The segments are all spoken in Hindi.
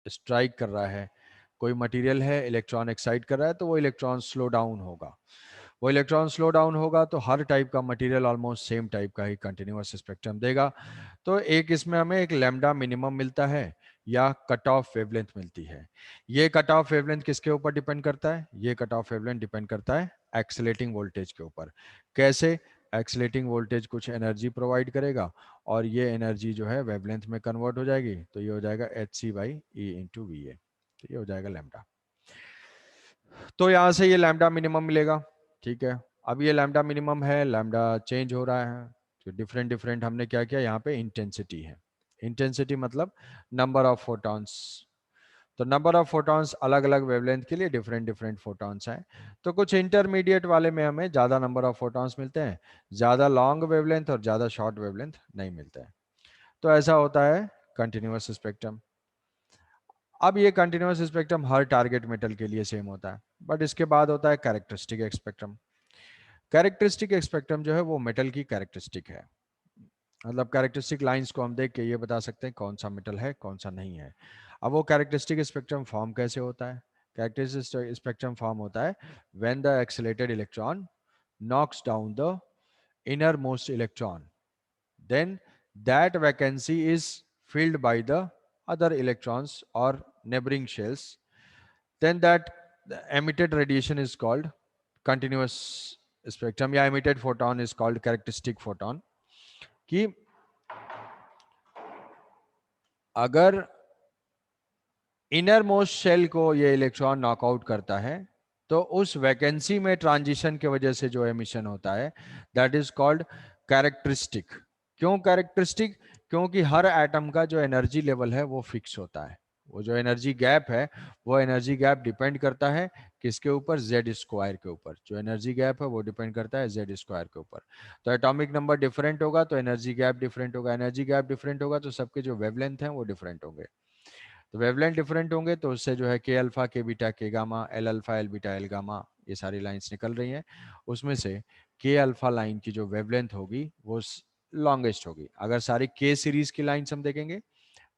स्ट्राइक कर रहा है, कोई मटेरियल है इलेक्ट्रॉन एक्साइट कर रहा है, तो वो इलेक्ट्रॉन स्लो डाउन होगा। वो इलेक्ट्रॉन स्लो डाउन होगा तो हर टाइप का मटेरियल ऑलमोस्ट सेम टाइप का ही कंटिन्यूअस स्पेक्ट्रम देगा। तो एक इसमें हमें एक लैम्डा मिनिमम मिलता है या कट ऑफ वेवलेंथ मिलती है। ये कट ऑफ वेवलेंथ किसके ऊपर डिपेंड करता है? ये कट ऑफ वेवलेंथ डिपेंड करता है एक्सीलेटिंग वोल्टेज के ऊपर। कैसे? एक्सीलेटिंग वोल्टेज कुछ एनर्जी प्रोवाइड करेगा और ये एनर्जी जो है वेवलेंथ में कन्वर्ट हो जाएगी, तो ये हो जाएगा H C by E into V A. तो ये हो जाएगा लैम्डा। तो यहाँ से ये लैम्डा मिनिमम मिलेगा। ठीक है, अब ये लैम्डा मिनिमम है, लैम्डा चेंज हो रहा है, तो डिफरेंट डिफरेंट हमने क्या किया यहाँ पे, इंटेंसिटी है। इंटेंसिटी मतलब नंबर ऑफ फोटॉन्स। तो नंबर ऑफ फोटॉन्स अलग अलग वेवलेंथ के लिए डिफरेंट डिफरेंट फोटॉन्स हैं। तो कुछ इंटरमीडिएट वाले में हमें ज़्यादा नंबर ऑफ फोटॉन्स मिलते हैं, ज़्यादा लॉन्ग वेवलेंथ और ज़्यादा शॉर्ट वेवलेंथ नहीं मिलते हैं। तो ऐसा होता है कंटिन्यूअस स्पेक्ट्रम। अब ये कंटिन्यूअस स्पेक्ट्रम हर टारगेट मेटल के लिए सेम होता है, बट इसके बाद होता है कैरेक्टरिस्टिक स्पेक्ट्रम। कैरेक्टरिस्टिक स्पेक्ट्रम जो है वो मेटल की कैरेक्टरिस्टिक है, मतलब कैरेक्टरिस्टिक लाइंस को हम देख के ये बता सकते हैं कौन सा मेटल है कौन सा नहीं है। अब वो कैरेक्टरिस्टिक स्पेक्ट्रम फॉर्म कैसे होता है? कैरेक्टरिस्टिक स्पेक्ट्रम फॉर्म होता है when the accelerated electron knocks down the innermost electron, then that vacancy is filled by the other electrons or neighboring shells, then that the emitted radiation is called continuous spectrum या emitted photon is called characteristic photon। कि अगर इनर मोस्ट शेल को ये इलेक्ट्रॉन नॉकआउट करता है तो उस वैकेंसी में ट्रांजिशन की वजह से जो एमिशन होता है दैट इज कॉल्ड कैरेक्टरिस्टिक। क्यों कैरेक्टरिस्टिक? क्योंकि हर एटम का जो एनर्जी लेवल है वो फिक्स होता है। वो जो एनर्जी गैप है वो एनर्जी गैप डिपेंड करता है किसके ऊपर? जेड स्क्वायर के ऊपर। जो एनर्जी गैप है वो डिपेंड करता है जेड स्क्वायर के ऊपर। तो एटॉमिक नंबर डिफरेंट होगा तो एनर्जी गैप डिफरेंट होगा, एनर्जी गैप डिफरेंट होगा तो सबके जो वेवलेंथ हैं वो डिफरेंट होंगे। तो वेवलेंथ डिफरेंट होंगे तो उससे जो है के अल्फा के बीटा के gamma, L alpha L beta L gamma, ये सारी लाइंस निकल रही हैं। उसमें से के अल्फा लाइन की जो वेवलेंथ होगी वो लॉन्गेस्ट होगी। अगर सारी के सीरीज की लाइंस हम देखेंगे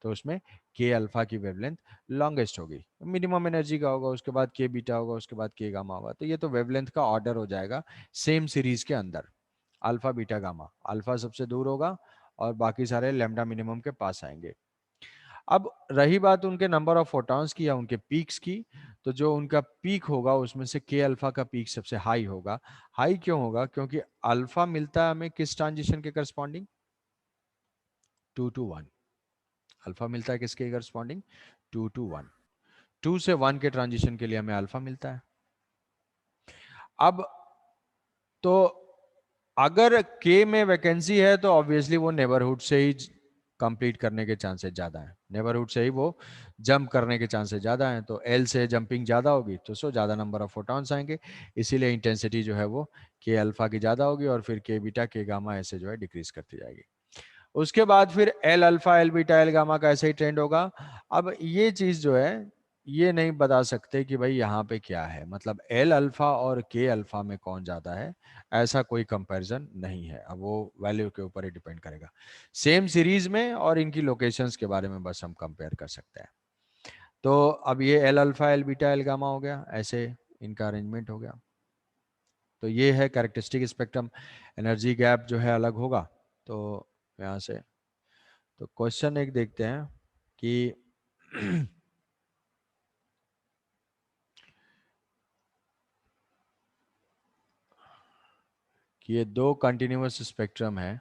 तो उसमें के अल्फा की वेवलेंथ लॉन्गेस्ट होगी, मिनिमम एनर्जी का होगा, उसके बाद के बीटा होगा, उसके बाद के गामा होगा। तो ये तो वेवलेंथ का ऑर्डर हो जाएगा सेम सीरीज के अंदर, अल्फा बीटा गामा। अल्फा सबसे दूर होगा और बाकी सारे लैम्डा मिनिमम के पास आएंगे। अब रही बात उनके नंबर ऑफ फोटॉन्स की या उनके पीक्स की, तो जो उनका पीक होगा उसमें से के अल्फा का पीक सबसे हाई होगा। हाई क्यों होगा? क्योंकि अल्फा मिलता है हमें किस ट्रांजिशन के करस्पॉन्डिंग? 2 to 1। अल्फा मिलता है किसके करस्पॉन्डिंग? 2 to 1। 2 से 1 के ट्रांजिशन के लिए हमें अल्फा मिलता है। अब तो अगर के में वैकेंसी है तो ऑब्वियसली वो नेबरहुड से ही कंप्लीट करने के चांसेस ज़्यादा हैं, नेबरहुड से ही वो जंप करने के चांसेस ज़्यादा हैं। तो एल से जंपिंग ज़्यादा होगी तो सो ज़्यादा नंबर ऑफ फोटॉन्स आएंगे, इसीलिए इंटेंसिटी जो है वो के अल्फा की ज़्यादा होगी और फिर के बीटा के गामा ऐसे जो है डिक्रीज करती जाएगी। उसके बाद फिर L alpha L beta L gamma का ऐसे ही ट्रेंड होगा। अब ये चीज़ जो है ये नहीं बता सकते कि भाई यहाँ पे क्या है, मतलब एल अल्फा और के अल्फा में कौन ज़्यादा है, ऐसा कोई कंपैरिजन नहीं है। अब वो वैल्यू के ऊपर ही डिपेंड करेगा, सेम सीरीज में और इनकी लोकेशंस के बारे में बस हम कंपेयर कर सकते हैं। तो अब ये L alpha L beta L gamma हो गया, ऐसे इनका अरेंजमेंट हो गया। तो ये है कैरेक्टरिस्टिक स्पेक्ट्रम। एनर्जी गैप जो है अलग होगा। तो यहाँ से तो क्वेश्चन एक देखते हैं कि कि ये दो कंटिन्यूअस स्पेक्ट्रम है,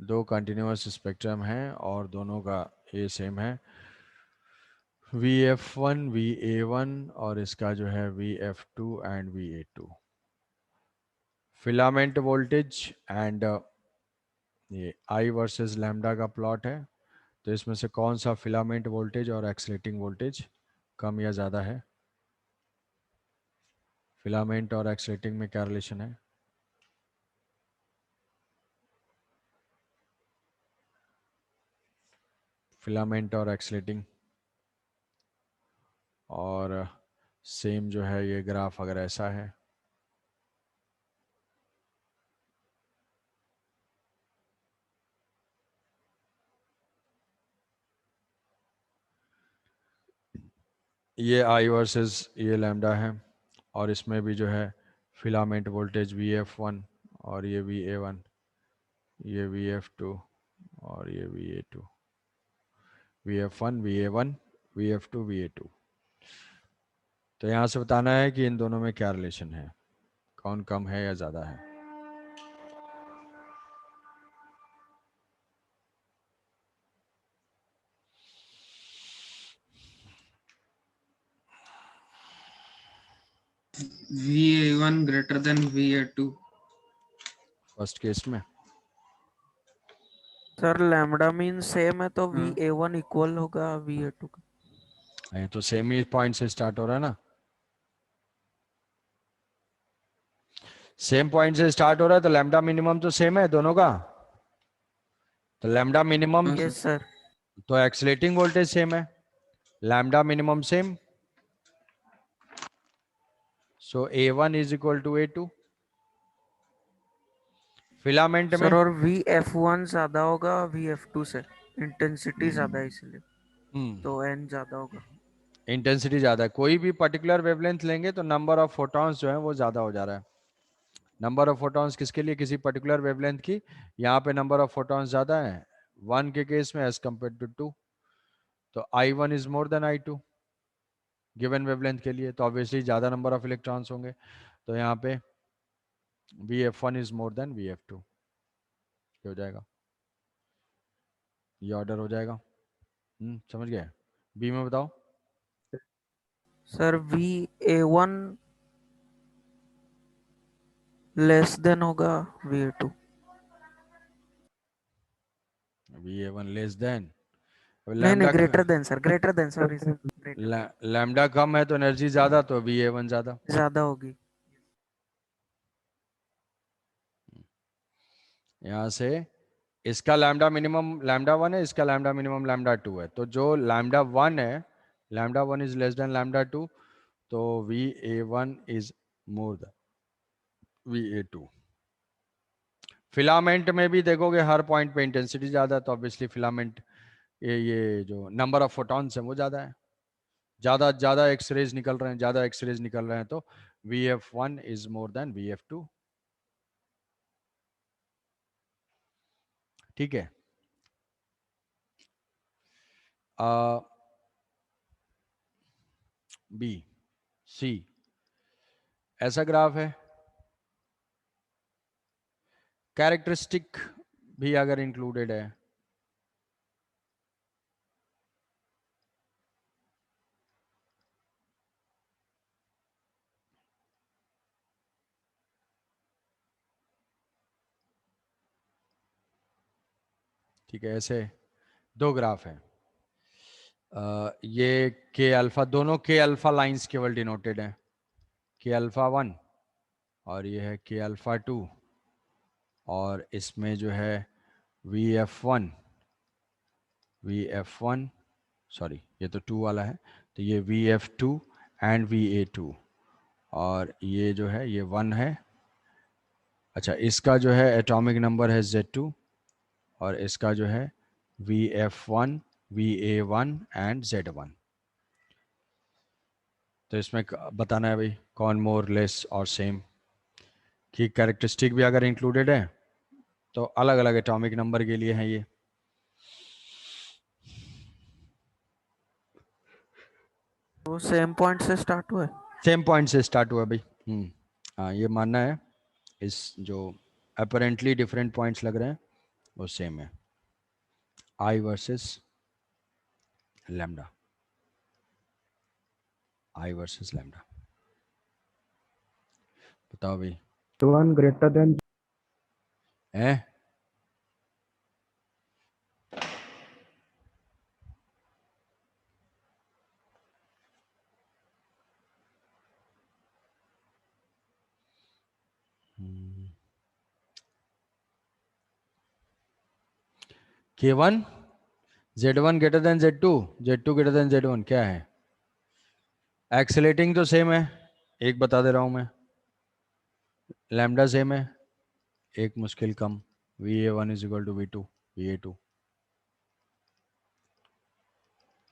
दो कंटिन्यूअस स्पेक्ट्रम है और दोनों का ये सेम है, VF1 VA1 और इसका जो है VF2 and VA2। Filament voltage and ये I वर्सेस लैम्डा का प्लॉट है। तो इसमें से कौन सा फिलामेंट वोल्टेज और एक्सीलरेटिंग वोल्टेज कम या ज़्यादा है? फिलामेंट और एक्सीलरेटिंग में क्या रिलेशन है? फिलामेंट और एक्सीलरेटिंग, और सेम जो है ये ग्राफ अगर ऐसा है ये आई वर्सेस ये लैम्डा है, और इसमें भी जो है फिलामेंट वोल्टेज VF1 और ये VA1, ये VF2 और ये VA2, VF1 VA1 VF2 VA2। तो यहाँ से बताना है कि इन दोनों में क्या रिलेशन है, कौन कम है या ज़्यादा है। VA1 greater than VA2। First case में सर लैम्डा मीन सेम है तो हाँ। VA1 इक्वल होगा VA2 का। ये तो सेम ही पॉइंट से स्टार्ट हो रहा है ना, सेम पॉइंट से स्टार्ट हो रहा है, तो लैम्डा मिनिमम तो सेम है दोनों का। तो लैम्डा मिनिमम, हाँ सर। Yes sir. तो एक्सीलेटिंग वोल्टेज सेम है, lambda minimum same, so A1 is equal to A2। Filament में सर और VF1 ज्यादा होगा VF2 से, इंटेंसिटी ज्यादा है इसलिए, तो N ज्यादा होगा। इंटेंसिटी ज्यादा है, कोई भी पर्टिकुलर वेवलेंथ लेंगे तो नंबर ऑफ फोटॉन्स जो है वो ज्यादा हो जा रहा है। नंबर ऑफ फोटॉन्स किसके लिए, किसी पर्टिकुलर वेवलेंथ की, यहाँ पे नंबर ऑफ फोटॉन्स ज्यादा है 1 के केस में एज कम्पेयर टू 2, तो I1 is more then I2 given wavelength के लिए, तो ऑब्वियसली ज्यादा नंबर ऑफ इलेक्ट्रॉन्स होंगे, तो यहाँ पे VF1 is more then VF2, ये हो जाएगा, ये ऑर्डर हो जाएगा। समझ गए। बी में बताओ। सर VA1 लेस देन होगा VA2। VA1 लेस देन, नहीं नहीं, lambda, greater than sir, greater than, sorry sir, greater than, lambda कम है तो एनर्जी ज्यादा, तो VA1 ज्यादा। ज्यादा होगी। यहाँ से इसका लैम्डा मिनिमम लैम्डा 1 है, इसका लैम्डा मिनिमम लैम्डा 2 है, तो जो लैम्डा 1 है, lambda 1 is less than lambda 2, तो VA1 is more then VA2। Filament में भी देखोगे हर पॉइंट पे इंटेंसिटी ज्यादा है, तो ऑब्वियसली फिलामेंट ये जो नंबर ऑफ फोटॉन्स है वो ज्यादा है, ज्यादा ज्यादा एक्सरेज निकल रहे हैं, ज्यादा एक्सरेज निकल रहे हैं, तो VF1 is more then VF2। ठीक है। बी सी ऐसा ग्राफ है, कैरेक्टरिस्टिक भी अगर इंक्लूडेड है, ठीक है, ऐसे दो ग्राफ है, ये के अल्फा, दोनों के अल्फा लाइंस केवल डिनोटेड है, के अल्फा 1 और ये है के अल्फा 2, और इसमें जो है VF1 VF1 सॉरी ये तो 2 वाला है, तो ये VF2 एंड VA2, और ये जो है ये 1 है। अच्छा, इसका जो है एटॉमिक नंबर है Z2, और इसका जो है VF1 VA1 एंड Z1। तो इसमें बताना है भाई कौन मोर लेस और सेम, कि कैरेक्टरिस्टिक भी अगर इंक्लूडेड है तो अलग अलग एटॉमिक नंबर के लिए है ये। वो सेम पॉइंट से स्टार्ट हुआ है। सेम पॉइंट से स्टार्ट हुआ भाई। हाँ, ये मानना है, इस जो अपेरेंटली डिफरेंट पॉइंट्स लग रहे हैं वो सेम है, आई वर्सेस लैम्डा, आई वर्सेस लैम्डा। बताओ भाई। वन ग्रेटर देन है K1 Z1 greater than Z2, Z2 greater than Z1, क्या है, एक्सेलेटिंग तो सेम है, एक बता दे रहा हूं मैं, लैम्डा सेम है, एक मुश्किल कम, VA1 is equal to V2 VA2।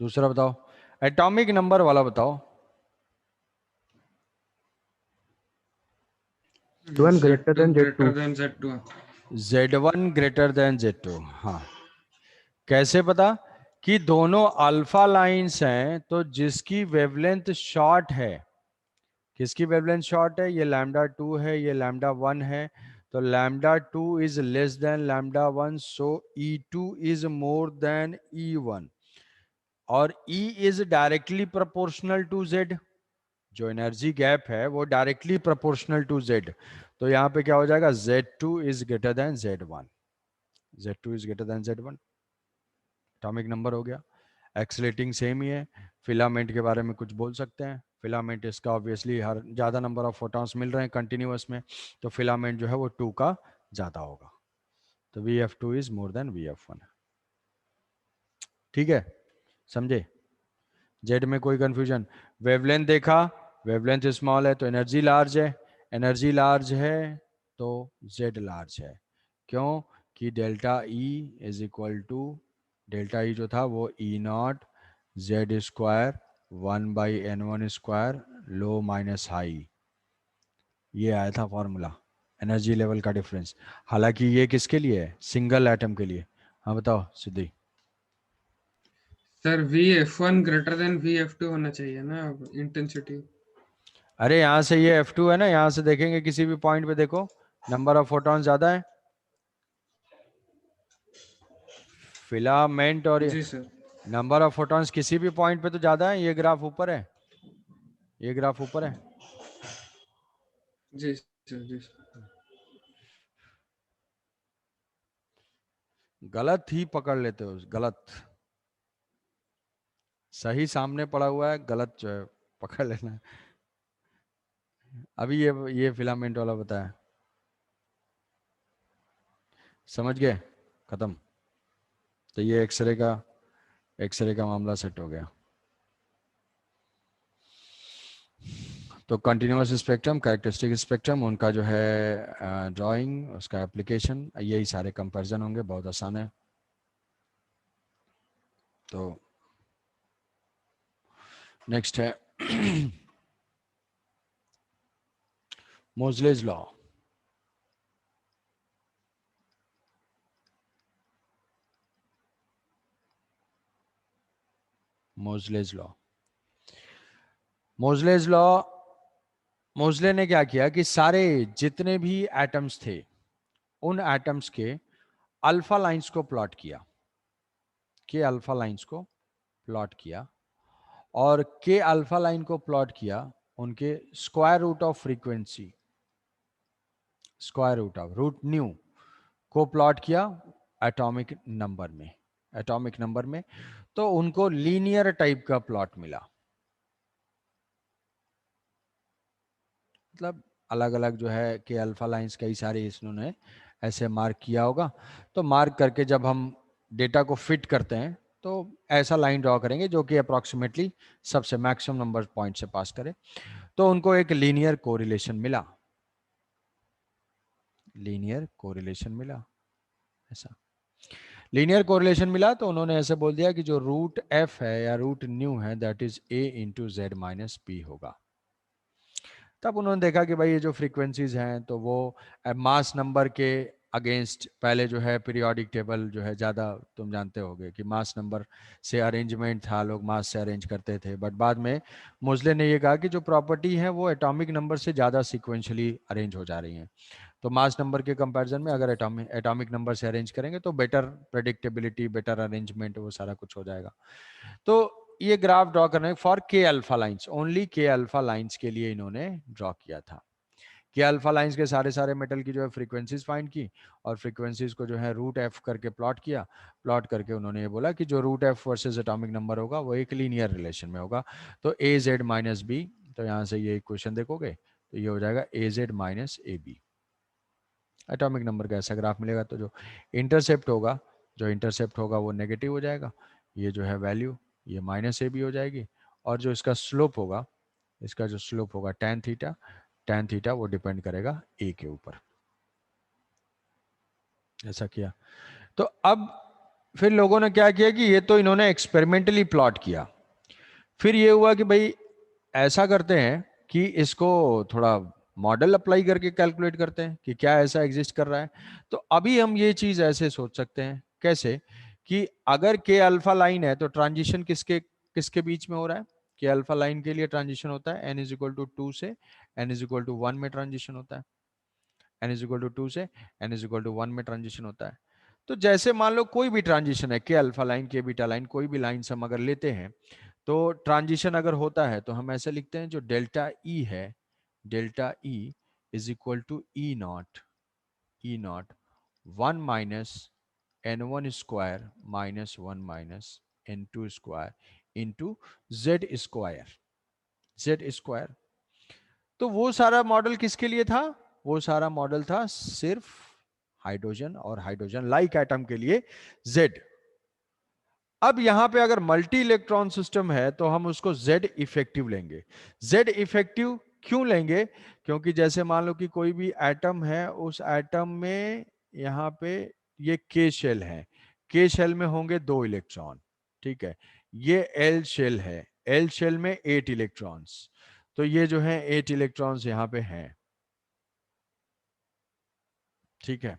दूसरा बताओ, एटॉमिक नंबर वाला बताओ। Z1 greater than greater Z2. than Z2. Z1 greater than Z2। हाँ, कैसे पता? कि दोनों अल्फा लाइंस हैं, तो जिसकी वेवलेंथ शॉर्ट है, किसकी वेवलेंथ शॉर्ट है? ये लैम्डा 2 है, ये लैम्डा 1 है, तो lambda 2 is less than lambda 1, so E2 is more than E1, और E is directly proportional to Z। जो एनर्जी गैप है वो डायरेक्टली प्रोपोर्शनल टू Z, तो यहाँ पे क्या हो जाएगा? Z2 is greater than Z1। Z2 is greater than Z1, atomic number हो गया। एक्सलेटिंग सेम ही है। फिलामेंट के बारे में कुछ बोल सकते हैं? फिलामेंट इसका ऑब्वियसली हर ज़्यादा नंबर ऑफ फोटॉन्स मिल रहे हैं कंटिन्यूअस में, तो फिलामेंट जो है वो 2 का ज़्यादा होगा, तो VF2 is more then VF1। ठीक है, समझे? जेड में कोई कंफ्यूजन? वेवलेंथ देखा, वेवलेंथ स्मॉल है तो एनर्जी लार्ज है, एनर्जी लार्ज है तो जेड लार्ज है। क्यों? कि delta E is equal to, delta E जो था वो E0 Z square 1/n1 square low minus high, ये आया था फॉर्मूला, एनर्जी लेवल का डिफरेंस। हालांकि ये किसके लिए है? सिंगल एटम के लिए। हाँ बताओ सिद्धि। Sir VF1 greater than VF2 होना चाहिए ना, अब इंटेंसिटी। अरे यहाँ से ये F2 है ना, यहाँ से देखेंगे किसी भी पॉइंट पे, देखो नंबर ऑफ फोटॉन ज्यादा है फिलामेंट, और जी सर। नंबर ऑफ फोटॉन्स किसी भी पॉइंट पे तो ज्यादा है। ये ग्राफ ऊपर है, ये ग्राफ ऊपर है। जी सर। जी सर। गलत ही पकड़ लेते हो, गलत। सही सामने पड़ा हुआ है, गलत जो है पकड़ लेना है। अभी ये फिलामेंट वाला बताया, समझ गए? खत्म। तो ये एक्सरे का मामला सेट हो गया। तो कंटिन्यूअस स्पेक्ट्रम, कैरेक्टरिस्टिक स्पेक्ट्रम, उनका जो है ड्राइंग, उसका एप्लीकेशन, यही सारे कंपैरिजन होंगे, बहुत आसान है। तो नेक्स्ट है मोजलेज लॉ। मोजलेज लॉ, मोजलेज लॉ, मोजले ने क्या किया कि सारे जितने भी एटम्स थे उन एटम्स के अल्फा लाइंस को प्लॉट किया, के अल्फा लाइंस को प्लॉट किया, और के अल्फा लाइन को प्लॉट किया उनके square root of frequency, square root of root nu को प्लॉट किया एटॉमिक नंबर में, एटॉमिक नंबर में, तो उनको लीनियर टाइप का प्लॉट मिला। मतलब अलग अलग जो है कि अल्फा लाइंस कई सारे इन्होंने ऐसे मार्क किया होगा, तो मार्क करके जब हम डेटा को फिट करते हैं तो ऐसा लाइन ड्रॉ करेंगे जो कि अप्रॉक्सीमेटली सबसे मैक्सिमम नंबर पॉइंट से पास करे, तो उनको एक लीनियर कोरिलेशन मिला, लीनियर कोरिलेशन मिला। ऐसा लीनियर कोरिलेशन मिला तो उन्होंने ऐसे बोल दिया कि जो रूट एफ है या रूट न्यू है that is a into Z minus P होगा। तब उन्होंने देखा कि भाई ये जो फ्रीक्वेंसीज हैं तो वो मास नंबर के अगेंस्ट, पहले जो है पीरियोडिक टेबल जो है ज़्यादा तुम जानते होगे कि मास नंबर से अरेंजमेंट था, लोग मास से अरेंज करते थे, बट बाद में मोजले ने ये कहा कि जो प्रॉपर्टी है वो एटॉमिक नंबर से ज़्यादा सीक्वेंशली अरेंज हो जा रही हैं, तो मास नंबर के कंपैरिजन में अगर एटॉमिक नंबर से अरेंज करेंगे तो बेटर प्रेडिक्टेबिलिटी, बेटर अरेंजमेंट, वो सारा कुछ हो जाएगा। तो ये ग्राफ ड्रॉ करने फॉर के अल्फा लाइंस, ओनली के अल्फा लाइंस के लिए इन्होंने ड्रॉ किया था। के अल्फा लाइंस के सारे सारे मेटल की जो है फ्रीक्वेंसीज फाइंड की, और फ्रीक्वेंसीज को जो है रूट एफ करके प्लॉट किया, प्लॉट करके उन्होंने ये बोला कि जो root F versus atomic number होगा वो एक लीनियर रिलेशन में होगा, तो ए जेड माइनस बी, तो यहाँ से ये इक्वेशन देखोगे तो ये हो जाएगा A Z minus A B. Atomic number का ऐसा ग्राफ मिलेगा, तो जो इंटरसेप्ट होगा, जो इंटरसेप्ट होगा वो नेगेटिव हो जाएगा, ये जो है वैल्यू ये माइनस ए बी हो जाएगी, और जो इसका स्लोप होगा, इसका जो स्लोप होगा tan थीटा वो डिपेंड करेगा ए के ऊपर। ऐसा किया, तो अब फिर लोगों ने क्या किया कि ये तो इन्होंने एक्सपेरिमेंटली प्लॉट किया, फिर ये हुआ कि भाई ऐसा करते हैं कि इसको थोड़ा मॉडल अप्लाई करके कैलकुलेट करते हैं कि क्या ऐसा एग्जिस्ट कर रहा है। तो अभी हम ये चीज ऐसे सोच सकते हैं, कैसे कि अगर के अल्फा लाइन है तो ट्रांजिशन किसके किसके बीच में हो रहा है। के अल्फा लाइन के लिए ट्रांजिशन होता है n=2 से n=1 में ट्रांजिशन होता है। n=2 से n=1 में ट्रांजिशन होता है। तो जैसे मान लो कोई भी ट्रांजिशन है, के अल्फा लाइन के बीटा लाइन कोई भी लाइन हम अगर लेते हैं, तो ट्रांजिशन अगर होता है तो हम ऐसे लिखते हैं, जो डेल्टा ई है, delta E is equal to E naught 1 minus n1 square minus 1 minus n2 square into z square. तो वो सारा मॉडल किसके लिए था? वो सारा मॉडल था सिर्फ हाइड्रोजन और हाइड्रोजन लाइक एटम के लिए, जेड। अब यहां पे अगर मल्टी इलेक्ट्रॉन सिस्टम है तो हम उसको जेड इफेक्टिव लेंगे। जेड इफेक्टिव क्यों लेंगे? क्योंकि जैसे मान लो कि कोई भी एटम है, उस एटम में यहां पे ये के शेल है, के शेल में होंगे 2 इलेक्ट्रॉन, ठीक है। ये एल शेल है, एल शेल में 8 इलेक्ट्रॉन्स, तो ये जो है 8 इलेक्ट्रॉन्स यहां पे हैं, ठीक है।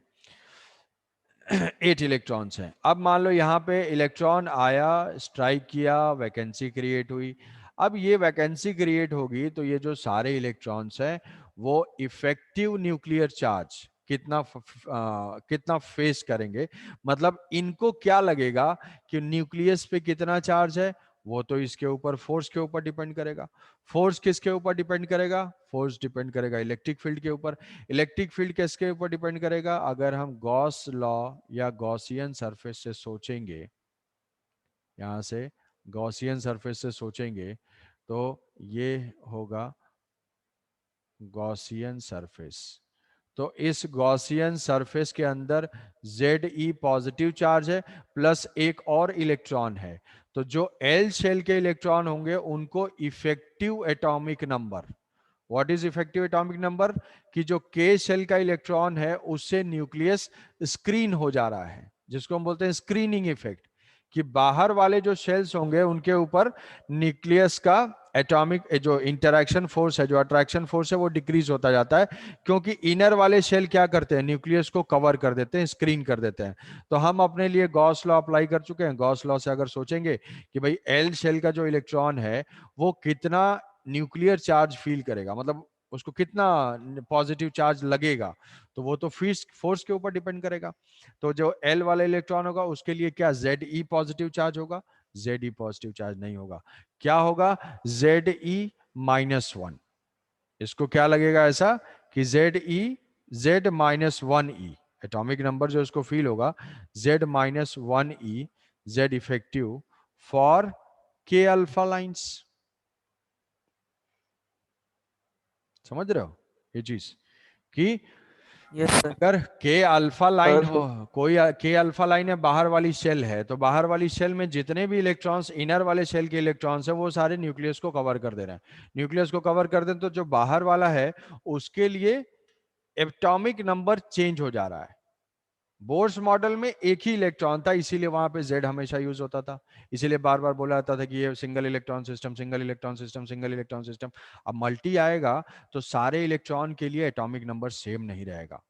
8 इलेक्ट्रॉन्स हैं। अब मान लो यहाँ पे इलेक्ट्रॉन आया, स्ट्राइक किया, वैकेंसी क्रिएट हुई। अब ये वैकेंसी क्रिएट होगी तो ये जो सारे इलेक्ट्रॉन्स हैं वो इफेक्टिव न्यूक्लियर चार्ज कितना फेस करेंगे, मतलब इनको क्या लगेगा कि न्यूक्लियस पे कितना चार्ज है, वो तो इसके ऊपर फोर्स के ऊपर डिपेंड करेगा। फोर्स किसके ऊपर डिपेंड करेगा? फोर्स डिपेंड करेगा इलेक्ट्रिक फील्ड के ऊपर। इलेक्ट्रिक फील्ड किसके ऊपर डिपेंड करेगा? अगर हम गॉस लॉ या गॉसियन सरफेस से सोचेंगे, यहां से गॉसियन सरफेस से सोचेंगे तो ये होगा गॉसियन सरफेस। तो इस गॉसियन सरफेस के अंदर Ze पॉजिटिव चार्ज है प्लस एक और इलेक्ट्रॉन है। तो जो एल शेल के इलेक्ट्रॉन होंगे उनको effective atomic number, what is effective atomic number, कि जो के शेल का इलेक्ट्रॉन है उससे न्यूक्लियस स्क्रीन हो जा रहा है, जिसको हम बोलते हैं स्क्रीनिंग इफेक्ट, कि बाहर वाले जो शेल्स होंगे उनके ऊपर न्यूक्लियस का एटॉमिक जो इंटरैक्शन फोर्स है, जो अट्रैक्शन फोर्स है, वो डिक्रीज होता जाता है, क्योंकि इनर वाले शेल क्या करते हैं, न्यूक्लियस को कवर कर देते हैं, स्क्रीन कर देते हैं। तो हम अपने लिए गॉस लॉ अप्लाई कर चुके हैं। गॉस लॉ से अगर सोचेंगे कि भाई एल शेल का जो इलेक्ट्रॉन है वो कितना न्यूक्लियर चार्ज फील करेगा, मतलब उसको कितना पॉजिटिव चार्ज लगेगा, तो वो तो फोर्स के ऊपर डिपेंड करेगा। तो जो एल वाला इलेक्ट्रॉन होगा उसके लिए क्या Ze पॉजिटिव चार्ज होगा? Ze पॉजिटिव चार्ज नहीं होगा, क्या होगा? Ze-1। इसको क्या लगेगा ऐसा कि Z-1e, एटॉमिक नंबर जो इसको फील होगा Z-1e, Z इफेक्टिव फॉर के अल्फा लाइंस। समझ रहे हो ये चीज कि यस सर। अगर के अल्फा लाइन हो, कोई के अल्फा लाइन है, बाहर वाली शेल है, तो बाहर वाली शेल में जितने भी इलेक्ट्रॉन्स इनर वाले शेल के इलेक्ट्रॉन्स है वो सारे न्यूक्लियस को कवर कर दे रहे हैं। न्यूक्लियस को कवर कर दें तो जो बाहर वाला है उसके लिए एटॉमिक नंबर चेंज हो जा रहा है। बोर्स मॉडल में एक ही इलेक्ट्रॉन था, इसीलिए वहां पे जेड हमेशा यूज होता था, इसीलिए बार बार बोला जाता था कि ये single electron system, single electron system, single electron system. अब मल्टी आएगा तो सारे इलेक्ट्रॉन के लिए एटॉमिक नंबर सेम नहीं रहेगा।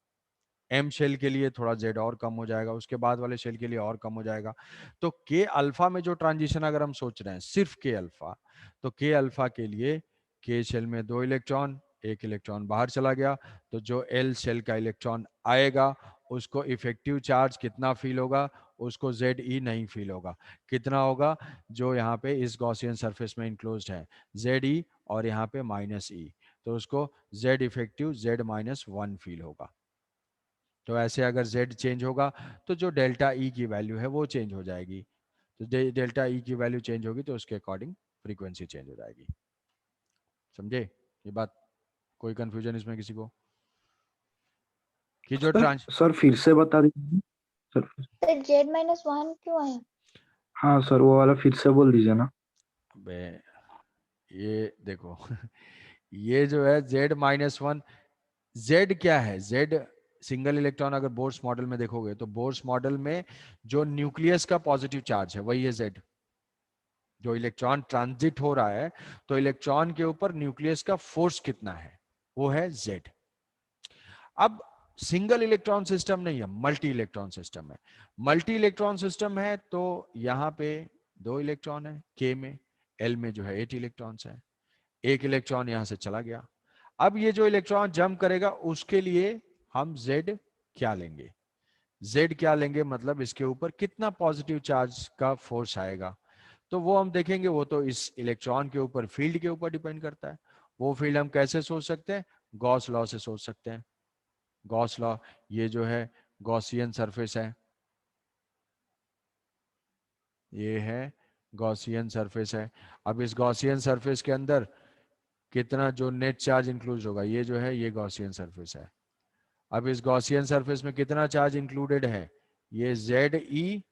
एम शेल के लिए थोड़ा जेड और कम हो जाएगा, उसके बाद वाले शेल के लिए और कम हो जाएगा। तो के अल्फा में जो ट्रांजिशन अगर हम सोच रहे हैं सिर्फ के अल्फा, तो के अल्फा के लिए के शेल में 2 इलेक्ट्रॉन, एक इलेक्ट्रॉन बाहर चला गया, तो जो एल शेल का इलेक्ट्रॉन आएगा उसको इफेक्टिव चार्ज कितना फील होगा? उसको Ze नहीं फील होगा। कितना होगा? जो यहाँ पे इस गॉसियन सरफेस में इंक्लोज्ड है Ze और यहाँ पे -e, तो उसको Z इफेक्टिव Z-1 फील होगा। तो ऐसे अगर Z चेंज होगा तो जो डेल्टा E की वैल्यू है वो चेंज हो जाएगी। तो डेल्टा E की वैल्यू चेंज होगी तो उसके अकॉर्डिंग फ्रीक्वेंसी चेंज हो जाएगी। समझे ये बात? कोई कंफ्यूजन इसमें किसी को? कि जो ट्रांस सर फिर से बता दीजिए सर। सर Z-1 क्यों आया? हाँ सर वो वाला फिर से बोल दीजिए ना। बे ये देखो ये जो है Z-1, Z क्या है? Z सिंगल इलेक्ट्रॉन अगर बोर्स मॉडल में देखोगे तो बोर्स मॉडल में जो न्यूक्लियस का पॉजिटिव चार्ज है वही है Z। जो इलेक्ट्रॉन ट्रांजिट हो रहा है तो इलेक्ट्रॉन के ऊपर न्यूक्लियस का फोर्स कितना है, वो है Z। अब सिंगल इलेक्ट्रॉन सिस्टम नहीं है, मल्टी इलेक्ट्रॉन सिस्टम है। मल्टी इलेक्ट्रॉन सिस्टम है तो यहाँ पे 2 इलेक्ट्रॉन है K में, L में जो है 8 इलेक्ट्रॉन्स है, एक इलेक्ट्रॉन यहां से चला गया। अब ये जो इलेक्ट्रॉन जंप करेगा उसके लिए हम Z क्या लेंगे, Z क्या लेंगे मतलब इसके ऊपर कितना पॉजिटिव चार्ज का फोर्स आएगा, तो वो हम देखेंगे। वो तो इस इलेक्ट्रॉन के ऊपर फील्ड के ऊपर डिपेंड करता है। वो फील्ड हम कैसे सोच सकते हैं, गॉस लॉ से सोच सकते हैं। गॉस लॉ, ये जो है गॉसियन सरफेस है, ये है गॉसियन सरफेस है। अब इस गॉसियन सरफेस के अंदर कितना जो नेट चार्ज इंक्लूड होगा, ये जो है ये गॉसियन सरफेस है। अब इस गॉसियन सरफेस में कितना चार्ज इंक्लूडेड है, ये Ze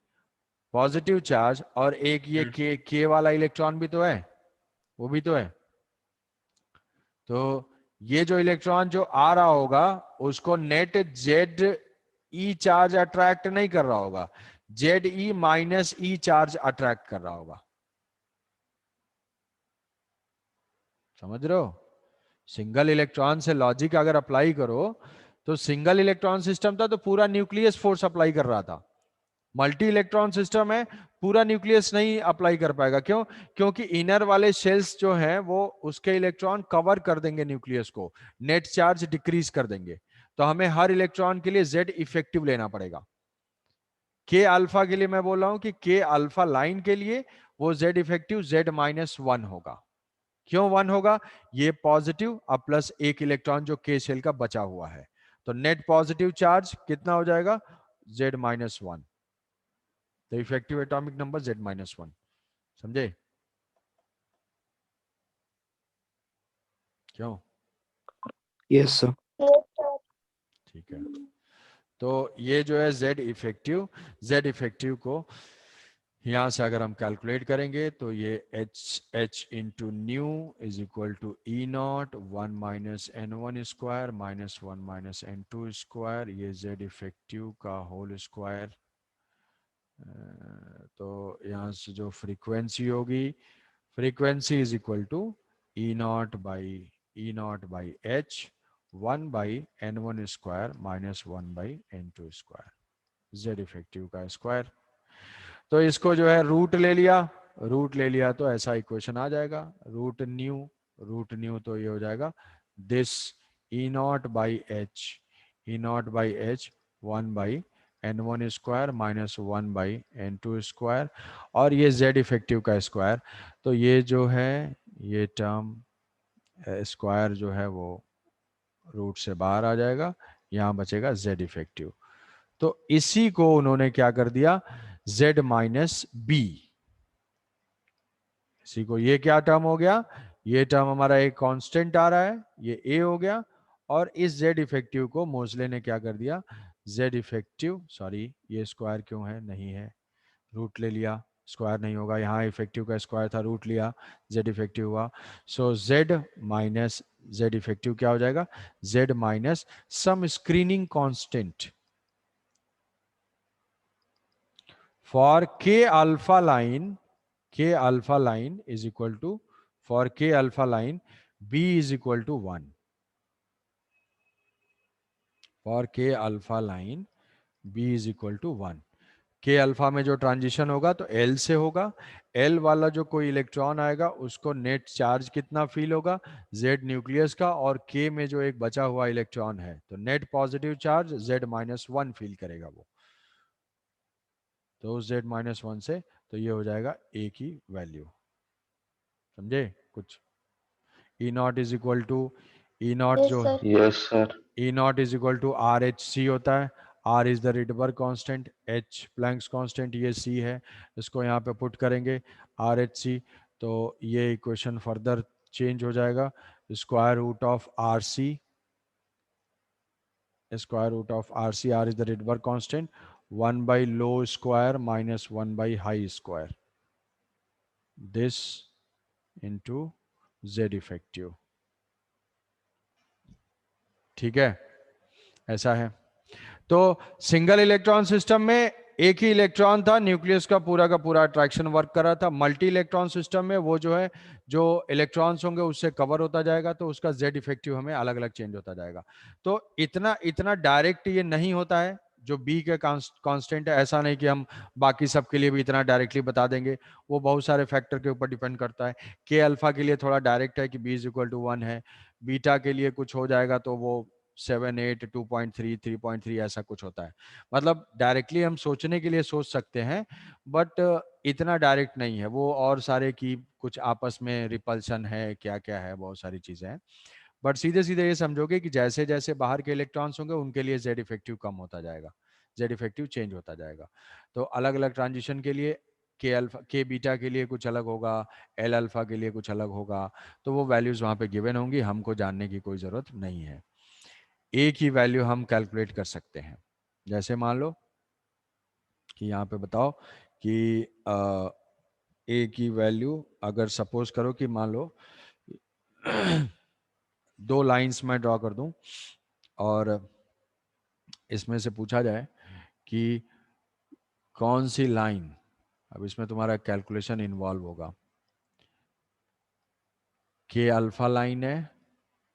पॉजिटिव चार्ज, और एक ये के वाला इलेक्ट्रॉन भी तो है, वो भी तो है। तो ये जो इलेक्ट्रॉन जो आ रहा होगा उसको नेट Ze चार्ज अट्रैक्ट नहीं कर रहा होगा, Ze minus E charge attract कर रहा होगा। समझ रहे हो? सिंगल इलेक्ट्रॉन से लॉजिक अगर अप्लाई करो तो सिंगल इलेक्ट्रॉन सिस्टम था तो पूरा न्यूक्लियस फोर्स अप्लाई कर रहा था। मल्टी इलेक्ट्रॉन सिस्टम है, पूरा न्यूक्लियस नहीं अप्लाई कर पाएगा। क्यों? क्योंकि इनर वाले शेल्स जो हैं वो उसके इलेक्ट्रॉन कवर कर देंगे न्यूक्लियस को, नेट चार्ज डिक्रीज कर देंगे। तो हमें हर इलेक्ट्रॉन के लिए Z इफेक्टिव लेना पड़ेगा। के अल्फा के लिए मैं बोल रहा हूं कि के अल्फा लाइन के लिए वो Z इफेक्टिव Z-1 होगा। क्यों 1 होगा? ये पॉजिटिव अब प्लस एक इलेक्ट्रॉन जो के शेल का बचा हुआ है, तो नेट पॉजिटिव चार्ज कितना हो जाएगा, Z-1। तो इफेक्टिव एटॉमिक नंबर Z-1। समझे? क्यों? Yes sir. ठीक है। तो ये जो है Z इफेक्टिव को यहां से अगर हम कैलकुलेट करेंगे तो ये H into nu is equal to E0 1 minus N1 square minus 1 minus N2 square, ये Z इफेक्टिव का होल स्क्वायर। तो यहाँ से जो फ्रीक्वेंसी होगी, frequency is equal to E0 by H 1 by N1 square minus 1 by N2 square, Z effective का स्क्वायर। तो इसको जो है रूट ले लिया तो ऐसा इक्वेशन आ जाएगा। रूट न्यू तो ये हो जाएगा this E0 by H 1 by N1 square minus 1 by N2 square, और ये Z इफेक्टिव का स्क्वायर। तो ये जो है ये टर्म स्क्वायर जो है वो रूट से बाहर आ जाएगा, यहाँ बचेगा Z इफेक्टिव। तो इसी को उन्होंने क्या कर दिया, Z-B। इसी को, ये क्या टर्म हो गया, ये टर्म हमारा एक कांस्टेंट आ रहा है, ये A हो गया, और इस Z इफेक्टिव को मोजले ने क्या कर दिया, Z इफेक्टिव, सॉरी ये स्क्वायर क्यों है, नहीं है, रूट ले लिया, स्क्वायर नहीं होगा, यहाँ इफेक्टिव का स्क्वायर था, रूट लिया, Z इफेक्टिव हुआ। सो Z इफेक्टिव क्या हो जाएगा, Z minus sum screening constant for k alpha line is equal to, for k alpha line B is equal to 1, for k alpha line B is equal to 1। k alpha में जो ट्रांजिशन होगा तो L से होगा, L वाला जो कोई इलेक्ट्रॉन आएगा उसको नेट चार्ज कितना फील होगा, Z न्यूक्लियस का, और K में जो एक बचा हुआ इलेक्ट्रॉन है तो net positive charge Z-1 feel करेगा वो। तो Z-1 से तो ये हो जाएगा A की वैल्यू। समझे कुछ? E0 is equal to E0 जो है, yes sir. E0 is equal to RH होता है। R is the Rydberg constant, H Planck's constant, ये C है, इसको यहाँ पे पुट करेंगे RH, तो ये इक्वेशन फर्दर चेंज हो जाएगा, square root of RC, R is the Rydberg constant, 1 by low square minus 1 by high square, this into Z effective. ठीक है, ऐसा है। तो सिंगल इलेक्ट्रॉन सिस्टम में एक ही इलेक्ट्रॉन था, न्यूक्लियस का पूरा अट्रैक्शन वर्क कर रहा था। मल्टी इलेक्ट्रॉन सिस्टम में वो जो है, जो इलेक्ट्रॉन्स होंगे उससे कवर होता जाएगा, तो उसका जेड इफेक्टिव हमें अलग अलग चेंज होता जाएगा। तो इतना इतना डायरेक्ट ये नहीं होता है। जो बी के कांस्टेंट है, ऐसा नहीं कि हम बाकी सब के लिए भी इतना डायरेक्टली बता देंगे, वो बहुत सारे फैक्टर के ऊपर डिपेंड करता है। के अल्फा के लिए थोड़ा डायरेक्ट है कि बी इज इक्वल टू 1 है। बीटा के लिए कुछ हो जाएगा तो वो 7, 8, 2.3, 3.3 ऐसा कुछ होता है। मतलब डायरेक्टली हम सोचने के लिए सोच सकते हैं, बट इतना डायरेक्ट नहीं है वो। और सारे की कुछ आपस में रिपल्शन है, क्या क्या है, बहुत सारी चीजें हैं। बट सीधे सीधे ये समझोगे कि जैसे जैसे बाहर के इलेक्ट्रॉन्स होंगे उनके लिए जेड इफेक्टिव कम होता जाएगा, जेड इफेक्टिव चेंज होता जाएगा। तो अलग अलग ट्रांजिशन के लिए के अल्फा, के बीटा के लिए कुछ अलग होगा, एल अल्फा के लिए कुछ अलग होगा। तो वो वैल्यूज वहां पे गिवन होंगी, हमको जानने की कोई जरूरत नहीं है। एक ही वैल्यू हम कैलकुलेट कर सकते हैं। जैसे मान लो कि यहाँ पे बताओ कि ए की वैल्यू, अगर सपोज करो कि मान लो 2 लाइंस मैं ड्रॉ कर दूं और इसमें से पूछा जाए कि कौन सी लाइन, अब इसमें तुम्हारा कैलकुलेशन इन्वॉल्व होगा। के अल्फा लाइन है,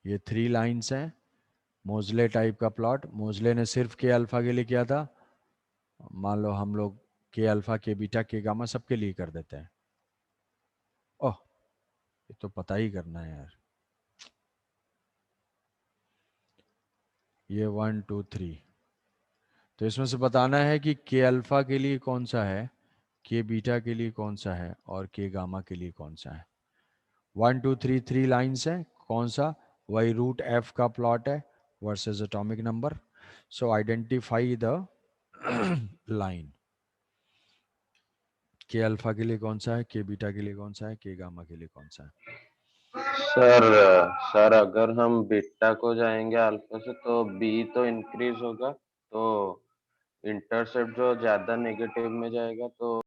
ये 3 लाइंस हैं, मोजले टाइप का प्लॉट। मोजले ने सिर्फ के अल्फा के लिए किया था, मान लो हम लोग के अल्फा, के बीटा, के गामा सबके लिए कर देते हैं। ओह, ये तो पता ही करना है यार। ये 1, 2, 3, तो इसमें से बताना है कि के अल्फा के लिए कौन सा है, के बीटा के लिए कौन सा है, और के गामा के लिए कौन सा है। 1, 2, 3, 3 लाइन्स है। कौन सा? वही रूट एफ का प्लॉट है versus atomic number. So identify the line. के अल्फा के लिए कौन सा है, के बीटा के लिए कौन सा है, के गामा के लिए कौन सा है। सर अगर हम बीटा को जाएंगे अल्फा से तो बी तो इंक्रीज होगा, तो इंटरसेप्ट जो ज्यादा नेगेटिव में जाएगा तो